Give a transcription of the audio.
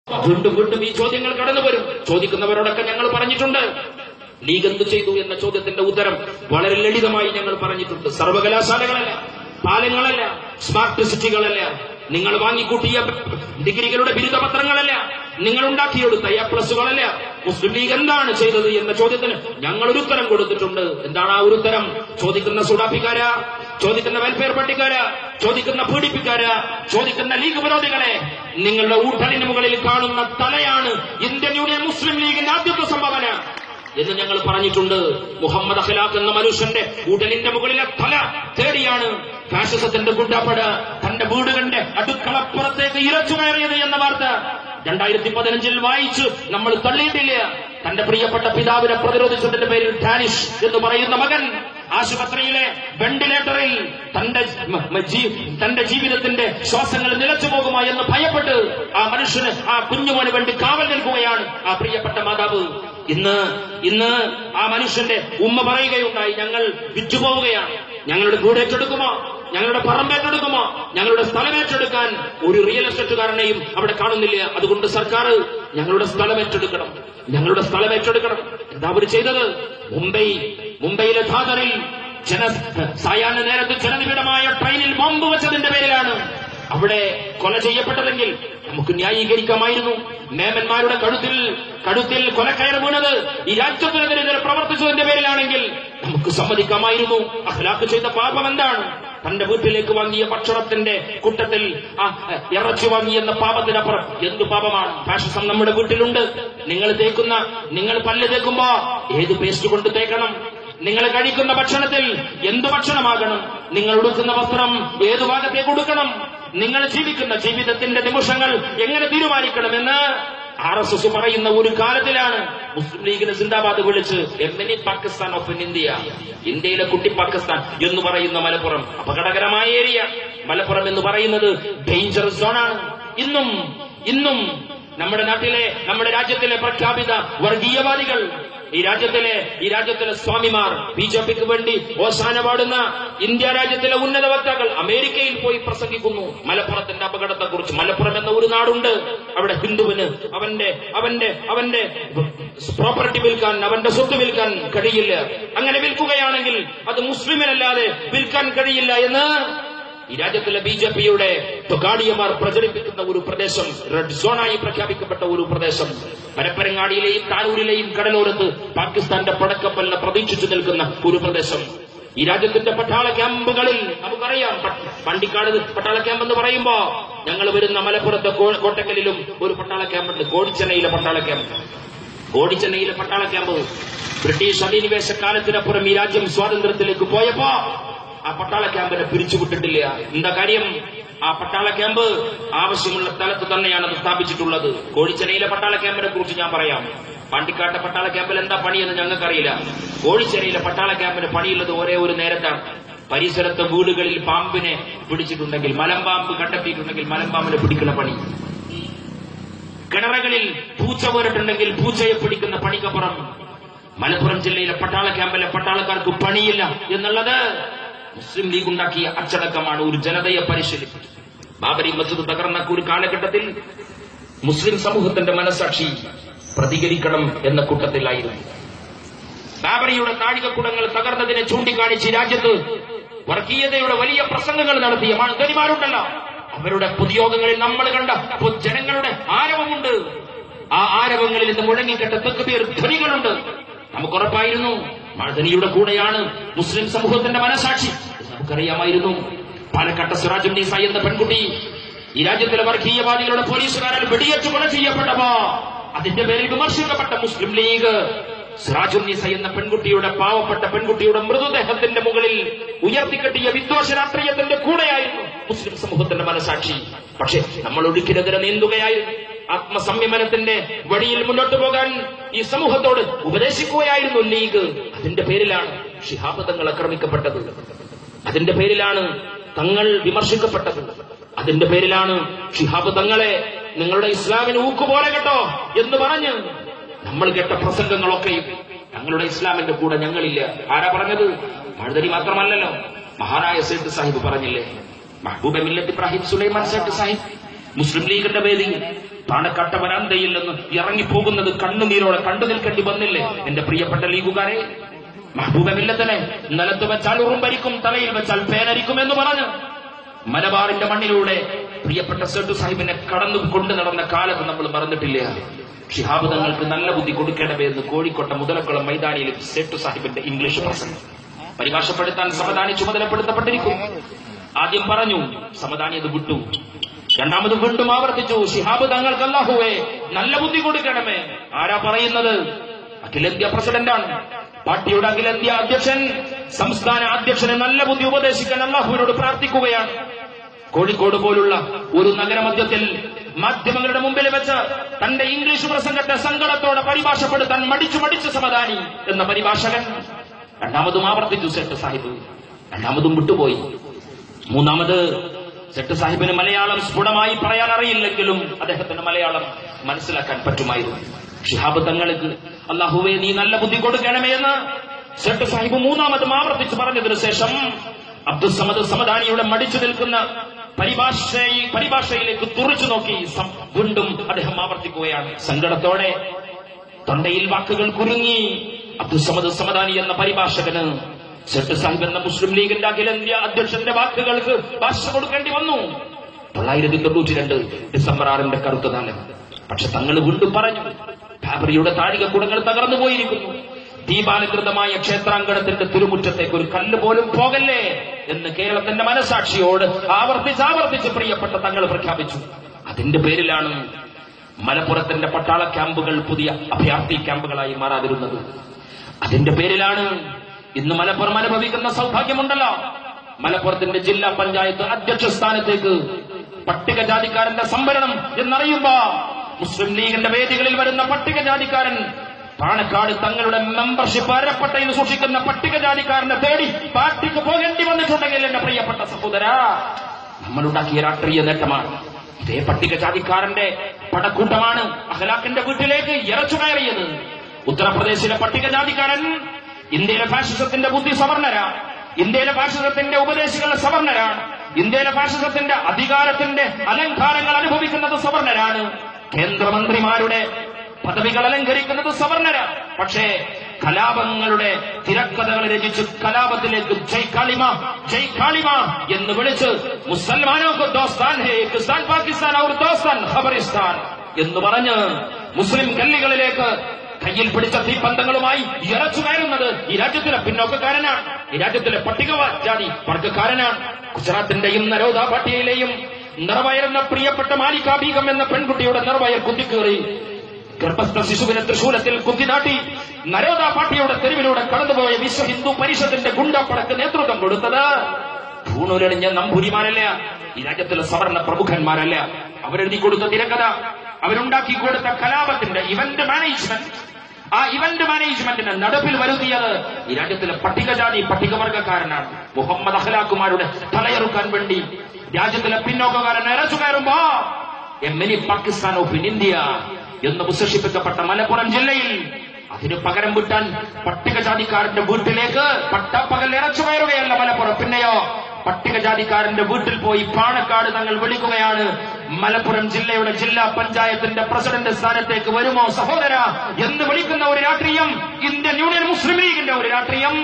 വീണ്ടും വീണ്ടും ഈ ചോദ്യങ്ങൾ കടന്നു വരും. ചോദിക്കുന്നവരോടൊക്കെ ഞങ്ങൾ പറഞ്ഞിട്ടുണ്ട്. ലീഗ് എന്ത് ചെയ്തു എന്ന ചോദ്യത്തിന്റെ ഉത്തരം വളരെ ലളിതമായി ഞങ്ങൾ പറഞ്ഞിട്ടുണ്ട്. സർവകലാശാലകളല്ല, പാലങ്ങളല്ല, സ്മാർട്ട് സിറ്റികളല്ല, നിങ്ങൾ വാങ്ങിക്കൂട്ടിയ ഡിഗ്രികളുടെ ബിരുദപത്രങ്ങളല്ല, നിങ്ങൾ ഉണ്ടാക്കിയെടുത്ത A+കളല്ല. മുസ്ലിം ലീഗ് എന്താണ് ചെയ്തത് എന്ന ചോദ്യത്തിന് ഞങ്ങൾ ഒരു ഉത്തരം കൊടുത്തിട്ടുണ്ട്. എന്താണ് ആ ഒരു ഉത്തരം? ചോദിക്കുന്ന സുഡാപ്പിക്കാരാ, ചോദിക്കുന്ന വെൽഫെയർ പട്ടിക്കാരാ, ചോദിക്കുന്ന പീഡിപ്പിക്കാരാ, ചോദിക്കുന്ന ലീഗ് വിരോധികളെ, നിങ്ങളുടെ ഊട്ടലിന് മുകളിൽ കാണുന്ന തലയാണ് ഇന്ത്യൻ യൂണിയൻ മുസ്ലിം ലീഗിന്റെ ആദ്യത്തെ സംഭാവന എന്ന് ഞങ്ങൾ പറഞ്ഞിട്ടുണ്ട്. മുഹമ്മദ് അഖ്ലാഖ് എന്ന മനുഷ്യന്റെ ഊട്ടലിന്റെ മുകളിലെ തല തേടിയാണ് ഫാഷിസത്തിന്റെ ഗുണ്ടാപ്പട തന്റെ വീടുകളുടെ അടുക്കളപ്പുറത്തേക്ക് ഇരച്ചു കയറിയത് എന്ന വാർത്ത 2015 വായിച്ച് നമ്മൾ തള്ളിയിട്ടില്ല. തന്റെ പ്രിയപ്പെട്ട പിതാവിനെ പ്രതിരോധിച്ചതിന്റെ പേരിൽ ഡാനിഷ് എന്ന് പറയുന്ന മകൻ ആശുപത്രിയിലെ വെന്റിലേറ്ററിൽ തന്റെ ജീവിതത്തിന്റെ ശ്വാസങ്ങൾ നിലച്ചു പോകുമോ എന്ന് ഭയപ്പെട്ട് ആ മനുഷ്യന്, ആ കുഞ്ഞുമോന് വേണ്ടി കാവൽ നിൽക്കുകയാണ് ആ പ്രിയപ്പെട്ട മാതാവ്. ഇന്ന് ആ മനുഷ്യന്റെ ഉമ്മ പറയുകയുണ്ടായി, ഞങ്ങൾ വിറ്റുപോവുകയാണ്, ഞങ്ങളുടെ വീട് ഏറ്റെടുക്കുമോ, ഞങ്ങളുടെ പറമ്പേറ്റെടുക്കുമോ, ഞങ്ങളുടെ സ്ഥലമേറ്റെടുക്കാൻ ഒരു റിയൽ എസ്റ്റേറ്റുകാരനെയും അവിടെ കാണുന്നില്ല. അതുകൊണ്ട് സർക്കാർ ഞങ്ങളുടെ സ്ഥലമേറ്റെടുക്കണം, ഞങ്ങളുടെ സ്ഥലമേറ്റെടുക്കണം. എന്താ അവർ ചെയ്തത്? മുംബൈയിലെ ധാദറിൽ സായാഹ്ന നേരത്ത് ജനനിബിഡമായ ട്രെയിനിൽ ബോംബ് വെച്ചതിന്റെ പേരിലാണ് അവിടെ കൊല ചെയ്യപ്പെട്ടതെങ്കിൽ നമുക്ക് ന്യായീകരിക്കാമായിരുന്നു. മേമന്മാരുടെ കഴുത്തിൽ കൊലക്കയർ വീണത് ഈ രാജ്യത്തിനെതിരെ പ്രവർത്തിച്ചതിന്റെ പേരിലാണെങ്കിൽ നമുക്ക് സമ്മതിക്കാമായിരുന്നു. അഖ്ലാഖ് ചെയ്ത പാപം എന്താണ്? തന്റെ വീട്ടിലേക്ക് വാങ്ങിയ ഭക്ഷണത്തിന്റെ കൂട്ടത്തിൽ ഇറച്ചി വാങ്ങിയെന്ന പാപത്തിനപ്പുറം എന്ത് പാപമാണ്? ഫാഷിസം നമ്മുടെ വീട്ടിലുണ്ട്. നിങ്ങൾ പല്ല് തേക്കുമ്പോ ഏത് പേസ്റ്റ് കൊണ്ട് തേക്കണം? നിങ്ങൾ കഴിക്കുന്ന ഭക്ഷണത്തിൽ എന്തു ഭക്ഷണമാകണം? നിങ്ങൾ ഉടുക്കുന്ന വസ്ത്രം ഏതു ഭാഗത്തേക്ക് ഉടുക്കണം? നിങ്ങൾ ജീവിക്കുന്ന ജീവിതത്തിന്റെ നിമിഷങ്ങൾ എങ്ങനെ തീരുമാനിക്കണമെന്ന് RSS പറയുന്ന ഒരു കാലത്തിലാണ് മുസ്ലിം ലീഗിന് സിന്ദാബാദ് വിളിച്ച് എമിനി പാകിസ്ഥാൻ ഓഫ് ഇന്ത്യ, ഇന്ത്യയിലെ കുട്ടി പാകിസ്ഥാൻ എന്ന് പറയുന്ന മലപ്പുറം അപകടകരമായ ഏരിയ. മലപ്പുറം എന്ന് പറയുന്നത് ഡേഞ്ചറസ് സോണാണ്. ഇന്നും നമ്മുടെ രാജ്യത്തിലെ പ്രഖ്യാപിത വർഗീയവാദികൾ, ഈ രാജ്യത്തിലെ സ്വാമിമാർ, BJPക്ക് വേണ്ടി ഓശാന പാടുന്ന ഇന്ത്യ രാജ്യത്തിലെ ഉന്നത വക്താക്കൾ അമേരിക്കയിൽ പോയി പ്രസംഗിക്കുന്നു മലപ്പുറത്തിന്റെ അപകടത്തെക്കുറിച്ച്. മലപ്പുറം എന്ന ഒരു നാടുണ്ട്, അവിടെ ഹിന്ദുവിന് അവന്റെ പ്രോപ്പർട്ടി വിൽക്കാൻ, അവന്റെ സ്വത്ത് വിൽക്കാൻ കഴിയില്ല. അങ്ങനെ വിൽക്കുകയാണെങ്കിൽ അത് മുസ്ലിമിനല്ലാതെ വിൽക്കാൻ കഴിയില്ല എന്ന് ഈ രാജ്യത്തിലെ BJPയുടെ തൊഗാഡിയമാർ പ്രചരിപ്പിക്കുന്ന ഒരു പ്രദേശം, റെഡ് സോണായി പ്രഖ്യാപിക്കപ്പെട്ട ഒരു പ്രദേശം, പരപ്പരങ്ങാടിയിലെയും താനൂരിലെയും കടലോരത്ത് പാകിസ്ഥാന്റെ പടക്കപ്പലിനെ പ്രതീക്ഷിച്ചു നിൽക്കുന്ന ഒരു പ്രദേശം. ഈ രാജ്യത്തിന്റെ പട്ടാള ക്യാമ്പുകളിൽ നമുക്കറിയാം, പണ്ടിക്കാട് പട്ടാള ക്യാമ്പ് എന്ന് പറയുമ്പോ ഞങ്ങൾ വരുന്ന മലപ്പുറത്തെ കോട്ടക്കലിലും ഒരു പട്ടാള ക്യാമ്പുണ്ട്, കോടിച്ചെന്നൈയിലെ പട്ടാള ക്യാമ്പ്. ബ്രിട്ടീഷ് അധിനിവേശ കാലത്തിനപ്പുറം ഈ രാജ്യം സ്വാതന്ത്ര്യത്തിലേക്ക് പോയപ്പോ ആ പട്ടാള ക്യാമ്പിനെ പിരിച്ചുവിട്ടിട്ടില്ല. എന്താ കാര്യം? ആ പട്ടാള ക്യാമ്പ് ആവശ്യമുള്ള സ്ഥലത്ത് തന്നെയാണ് അത് സ്ഥാപിച്ചിട്ടുള്ളത്. കോഴിച്ചെന്നൈയിലെ പട്ടാള ക്യാമ്പിനെ കുറിച്ച് ഞാൻ പറയാം. പാണ്ടിക്കാട്ടെ പട്ടാള ക്യാമ്പിൽ എന്താ പണിയെന്ന് ഞങ്ങൾക്കറിയില്ല. കോഴിച്ചെന്നൈയിലെ പട്ടാള ക്യാമ്പിന് പണിയുള്ളത് ഒരേ ഒരു നേരത്താണ്. പരിസരത്തെ വീടുകളിൽ പാമ്പിനെ പിടിച്ചിട്ടുണ്ടെങ്കിൽ, മലമ്പാമ്പ് കണ്ടെത്തിയിട്ടുണ്ടെങ്കിൽ മലമ്പാമ്പിനെ പിടിക്കുന്ന പണി, കിണറുകളിൽ പൂച്ച പോയിട്ടുണ്ടെങ്കിൽ പൂച്ചയെ പിടിക്കുന്ന പണിക്കപ്പുറം മലപ്പുറം ജില്ലയിലെ പട്ടാള ക്യാമ്പിലെ പട്ടാളക്കാർക്ക് പണിയില്ല എന്നുള്ളത് മുസ്ലിം ലീഗ് ഉണ്ടാക്കിയ അച്ചടക്കമാണ്. ഒരു ജനതയെ പരിശീലിപ്പിച്ചു. ബാബരി മസ്ജിദ് തകർന്ന ഒരു കാലഘട്ടത്തിൽ മുസ്ലിം സമൂഹത്തിന്റെ മനസാക്ഷി പ്രതികരിക്കണം എന്ന കൂട്ടത്തിലായിരുന്നു. ബാബരിയുടെ താഴികക്കുടങ്ങൾ തകർന്നതിനെ ചൂണ്ടിക്കാണിച്ച് രാജ്യത്ത് വർഗീയതയുടെ വലിയ പ്രസംഗങ്ങൾ നടത്തിയ മതനിമാരുണ്ടല്ലോ, അവരുടെ പൊതുയോഗങ്ങളിൽ നമ്മൾ കണ്ട ജനങ്ങളുടെ ആരവമുണ്ട്. ആ ആരവങ്ങളിൽ നിന്ന് മുഴങ്ങിക്കെട്ട തക്ബീർ ധ്വനികളുണ്ട്. നമുക്കുറപ്പായിരുന്നു മഅദനിയുടെ കൂടെയാണ് മുസ്ലിം സമൂഹത്തിന്റെ മനസാക്ഷി. നമുക്കറിയാമായിരുന്നു. പാലക്കാട്ടെ സിറാജുന്നീസ എന്ന പെൺകുട്ടി ഈ രാജ്യത്തിലെ വർഗീയവാദികളുടെ പോലീസുകാരിൽ വെടിയേറ്റ് കൊല ചെയ്യപ്പെട്ടപ്പോ അതിന്റെ പേരിൽ വിമർശിക്കപ്പെട്ട മുസ്ലിം ലീഗ് സിറാജുന്നീസ എന്ന പാവപ്പെട്ട പെൺകുട്ടിയുടെ മൃതദേഹത്തിന്റെ മുകളിൽ ഉയർത്തിക്കെട്ടിയ വിദ്വേഷ രാഷ്ട്രീയത്തിന്റെ കൂടെയായിരുന്നു മുസ്ലിം സമൂഹത്തിന്റെ മനസാക്ഷി. പക്ഷെ നമ്മൾ ഒഴുക്കിനെതിരെ നീന്തുകയായിരുന്നു. ആത്മസംയമനത്തിന്റെ വഴിയിൽ മുന്നോട്ട് പോകാൻ ഈ സമൂഹത്തോട് ഉപദേശിക്കുകയായിരുന്നു ലീഗ്. അതിന്റെ പേരിലാണ് ശിഹാബ് തങ്ങൾ ആക്രമിക്കപ്പെട്ടത്, അതിന്റെ പേരിലാണ് തങ്ങൾ വിമർശിക്കപ്പെട്ടത്, അതിന്റെ പേരിലാണ് ശിഹാബ് തങ്ങളെ നിങ്ങളുടെ ഇസ്ലാമിന് ഊക്കുപോലെ കേട്ടോ എന്ന് പറഞ്ഞ് നമ്മൾ കേട്ട പ്രസംഗങ്ങളൊക്കെയും ഞങ്ങളുടെ ഇസ്ലാമിന്റെ കൂടെ ഞങ്ങളില്ല. ആരാ പറഞ്ഞത്? മഅദനി മാത്രമല്ലല്ലോ, മഹാനായ സേഠ് സാഹിബ് പറഞ്ഞില്ലേ, മഹബൂബ മില്ലത്ത് ഇബ്രാഹിം സുലൈമാൻ സേഠ് സാഹിബ് മുസ്ലിം ലീഗിന്റെ വേദിയിൽ പാണക്കാട്ട വരാന്തയിൽ നിന്ന് ഇറങ്ങിപ്പോകുന്നത് കണ്ണുനീരോടെ കണ്ടു നിൽക്കേണ്ടി വന്നില്ലേ എന്റെ പ്രിയപ്പെട്ട ലീഗുകാരെ? മഹബൂബ മില്ലത്തിനെ നിലത്ത് വെച്ചാൽ ഉറുമ്പരിക്കും, തലയിൽ വെച്ചാൽ പേനരിക്കും എന്ന് പറഞ്ഞ് മലബാറിന്റെ മണ്ണിലൂടെ പ്രിയപ്പെട്ട സേട്ടു സാഹിബിനെ കടന്നു കൊണ്ടു നടന്ന കാലത്ത് നമ്മൾ മറന്നിട്ടില്ല. ശിഹാബ് തങ്ങൾക്ക് നല്ല ബുദ്ധി കൊടുക്കണമേ എന്ന് കോഴിക്കോട്ടെ മുതലക്കുളം മൈതാനിയിൽ സേട്ടു സാഹിബിന്റെ ഇംഗ്ലീഷ് പ്രസംഗം പരിഭാഷപ്പെടുത്താൻ സമദാനി ചുമതലപ്പെടുത്തപ്പെട്ടിരിക്കും. ആദ്യം പറഞ്ഞു, സമദാനി അത് വിട്ടു. രണ്ടാമത് വീണ്ടും ആവർത്തിച്ചു, ശിഹാബ് തങ്ങൾക്ക് അല്ലാഹുവേ നല്ല ബുദ്ധി കൊടുക്കണമേ. ആരാ പറയുന്നത്? അഖിലേന്ത്യാ പ്രസിഡന്റാണ്, പാർട്ടിയുടെ അഖിലേന്ത്യാ അധ്യക്ഷൻ, സംസ്ഥാന അധ്യക്ഷന് നല്ല ബുദ്ധി ഉപദേശിക്കാൻ അല്ലാഹുവിനോട് പ്രാർത്ഥിക്കുകയാണ്. കോഴിക്കോട് പോലുള്ള ഒരു നഗരമധ്യത്തിൽ മാധ്യമങ്ങളുടെ മുമ്പിൽ വെച്ച് തന്റെ ഇംഗ്ലീഷ് പ്രസംഗത്തെ സങ്കടത്തോടെ പരിഭാഷപ്പെടുത്താൻ മടിച്ചു സമദാനി എന്ന പരിഭാഷകൻ രണ്ടാമതും ആവർത്തിച്ചു സേട്ട് സാഹിബ്. രണ്ടാമതും വിട്ടുപോയി. മൂന്നാമത് സേട്ട് സാഹിബിന് മലയാളം സ്ഫുടമായി പറയാൻ അറിയില്ലെങ്കിലും അദ്ദേഹത്തിന് മലയാളം മനസ്സിലാക്കാൻ പറ്റുമായിരുന്നു. ശിഹാബ് തങ്ങൾക്ക് അല്ലാഹുവേ നീ നല്ല ബുദ്ധി കൊടുക്കണമേ എന്ന് സേട്ട് സാഹിബ് മൂന്നാമതും ആവർത്തിച്ച് പറഞ്ഞതിനു ശേഷം അബ്ദുസമദ് സമദാനിയുടെ മടിച്ചു നിൽക്കുന്ന പരിഭാഷയിലേക്ക് തുറച്ചു നോക്കി വീണ്ടും അദ്ദേഹം ആവർത്തിക്കുകയാണ്. സങ്കടത്തോടെ തൊണ്ടയിൽ വാക്കുകൾ കുരുങ്ങി അബ്ദുസമദ് സമദാനി എന്ന പരിഭാഷകന് സേട്ട് സാഹിബ് എന്ന മുസ്ലിം ലീഗിന്റെ അഖിലേന്ത്യാ അധ്യക്ഷന്റെ വാക്കുകൾക്ക് ഭാഷ കൊടുക്കേണ്ടി വന്നു. 1992 ഡിസംബർ 6 കറുത്ത നാളൻ. പക്ഷെ തങ്ങൾ വീണ്ടും പറഞ്ഞു, ബാബറിയുടെ താഴികക്കുടങ്ങൾ തകർന്നു പോയിരിക്കുന്നു, ദീപാലകൃതമായ ക്ഷേത്രാങ്കണത്തിന്റെ തിരുമുറ്റത്തേക്ക് ഒരു കല്ല് പോലും പോകല്ലേ എന്ന് കേരളത്തിന്റെ മനസാക്ഷിയോട് ആവർത്തിച്ച് പ്രിയപ്പെട്ട തങ്ങൾ പ്രഖ്യാപിച്ചു. അതിന്റെ പേരിലാണ് മലപ്പുറത്തിന്റെ പട്ടാള ക്യാമ്പുകൾ പുതിയ അഭയാർത്ഥി ക്യാമ്പുകളായി മാറാതിരുന്നത്. അതിന്റെ പേരിലാണ് ഇന്ന് മലപ്പുറം അനുഭവിക്കുന്ന സൗഭാഗ്യമുണ്ടല്ലോ. മലപ്പുറത്തിന്റെ ജില്ലാ പഞ്ചായത്ത് അധ്യക്ഷ സ്ഥാനത്തേക്ക് പട്ടികജാതിക്കാരന്റെ സംവരണം എന്നറിയുമ്പോ മുസ്ലിം ലീഗിന്റെ വേദികളിൽ വരുന്ന പട്ടികജാതിക്കാരൻ പാണക്കാട് തങ്ങളുടെ മെമ്പർഷിപ്പ് അരപ്പട്ടയിൽ സൂക്ഷിക്കുന്ന പട്ടികജാതിക്കാരനെ തേടി പാർട്ടിക്ക് പോകേണ്ടി വന്നിട്ടുണ്ടെങ്കിൽ എന്റെ പ്രിയപ്പെട്ട സഹോദര, നമ്മളുണ്ടാക്കിയ രാഷ്ട്രീയ നേട്ടമാണ്. ഇതേ പട്ടികജാതിക്കാരന്റെ പടക്കൂട്ടമാണ് അഖലാഖിന്റെ വീട്ടിലേക്ക് ഇറച്ചു കയറിയത്. ഉത്തർപ്രദേശിലെ പട്ടികജാതിക്കാരൻ ഇന്ത്യയിലെ ഫാഷിസത്തിന്റെ ബുദ്ധി സവർണരാണ്, ഇന്ത്യയിലെ ഫാഷിസത്തിന്റെ ഉപദേശികൾ സവർണരാണ്, ഇന്ത്യയിലെ ഫാഷിസത്തിന്റെ അധികാരത്തിന്റെ അലങ്കാരങ്ങൾ അനുഭവിക്കുന്നത് സവർണരാണ്, കേന്ദ്രമന്ത്രിമാരുടെ പദവികൾ അലങ്കരിക്കുന്നത് സവർണരാണ്. പക്ഷേ കലാപങ്ങളുടെ തിരക്കഥകൾ രചിച്ച് കലാപത്തിലേക്ക് ജയ് കാളിമ എന്ന് വിളിച്ച് മുസൽമാനോക്ക് ദോസ്താൻ ഹേ ഹിന്ദുസ്ഥാൻ പാകിസ്ഥാൻ ഔർ ദോസ്താൻ ഖബറിസ്ഥാൻ എന്ന് പറഞ്ഞ് മുസ്ലിം ഗല്ലികളിലേക്ക് കയ്യിൽ പിടിച്ച തീപ്പന്തങ്ങളുമായി ഇറച്ചു കയറുന്നത് ഈ രാജ്യത്തിലെ പിന്നോക്കക്കാരനാണ്, ഈ രാജ്യത്തിലെ പട്ടികജാതി വർഗക്കാരനാണ്. ഗുജറാത്തിന്റെയും നരോദ പാട്ടിയയിലെയും നിറവയറുന്ന പ്രിയപ്പെട്ട മാലിക ബീഗം എന്ന പെൺകുട്ടിയുടെ നിറവയർ കുത്തിക്കേറി ഗർഭസ്ഥ ശിശുവിനെ തൃശൂലത്തിൽ കുത്തിനാട്ടി നരോദ പാട്ടിയുടെ തെരുവിലൂടെ കടന്നുപോയ വിശ്വ ഹിന്ദു പരിഷത്തിന്റെ ഗുണ്ടപ്പടക്ക് നേതൃത്വം കൊടുത്തത് പൂണൂരണിഞ്ഞ നമ്പൂരിമാരല്ല, ഈ രാജ്യത്തിലെ സവർണ പ്രമുഖന്മാരല്ല. അവരെഴുതി കൊടുത്ത തിരക്കഥ, അവരുണ്ടാക്കി കൊടുത്ത കലാപത്തിന്റെ ഇവന്റ് മാനേജ്മെന്റ്, ആ ഇവന്റ് മാനേജ്മെന്റിനെ നടപ്പിൽ വരുത്തിയത് ഈ രാജ്യത്തിലെ പട്ടികവർഗക്കാരനാണ്. മുഹമ്മദ് അഖ്ലാഖുമാരുടെ തലയെറുക്കാൻ വേണ്ടി രാജ്യത്തിലെ പിന്നോക്കക്കാരൻ ഇറച്ചു കയറുമ്പോ a mini Pakistan of India എന്ന് വിശേഷിപ്പിക്കപ്പെട്ട മലപ്പുറം ജില്ലയിൽ അതിന് പകരം വിട്ടാൻ പട്ടികജാതിക്കാരന്റെ വീട്ടിലേക്ക് പട്ടപ്പകൽ ഇറച്ചു കയറുകയല്ല മലപ്പുറം, പിന്നെയോ പട്ടികജാതിക്കാരന്റെ വീട്ടിൽ പോയി പാണക്കാട് തങ്ങൾ വിളിക്കുകയാണ്, മലപ്പുറം ജില്ലയുടെ ജില്ലാ പഞ്ചായത്തിന്റെ പ്രസിഡന്റ് സ്ഥാനത്തേക്ക് വരുമോ സഹോദര എന്ന് വിളിക്കുന്ന ഒരു രാഷ്ട്രീയം ഇന്ത്യൻ യൂണിയൻ മുസ്ലിം ലീഗിന്റെ ഒരു രാഷ്ട്രീയം